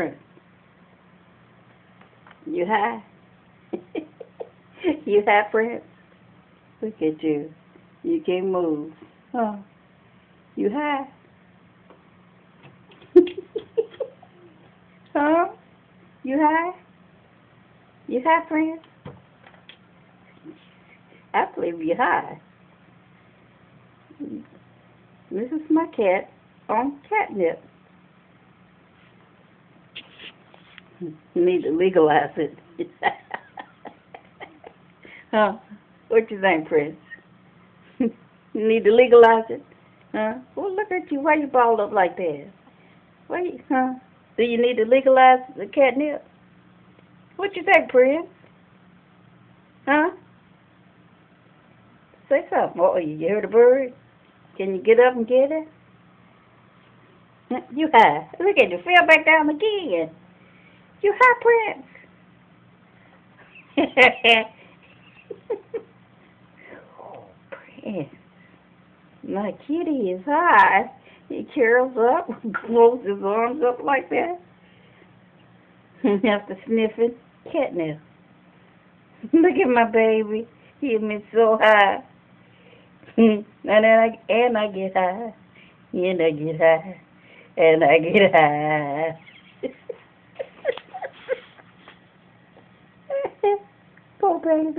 Prince? You high? You high, Prince? Look at you. You can't move. Oh, you high? Huh? You high? You high, Prince? I believe you high. This is my cat on catnip. You need to legalize it. Huh? What you think, Prince? You need to legalize it? Huh? Well, look at you. Why you balled up like that? Why you, huh? Do you need to legalize the catnip? What you think, Prince? Huh? Say something. Oh, you heard a bird? Can you get up and get it? You high. Look at you. Fell back down again. You high, Prince? Prince. My kitty is high. He curls up, closes his arms up like that. After sniffing catnip. Look at my baby. He been so high. and I get high. And I get high. And I get high. Poor baby.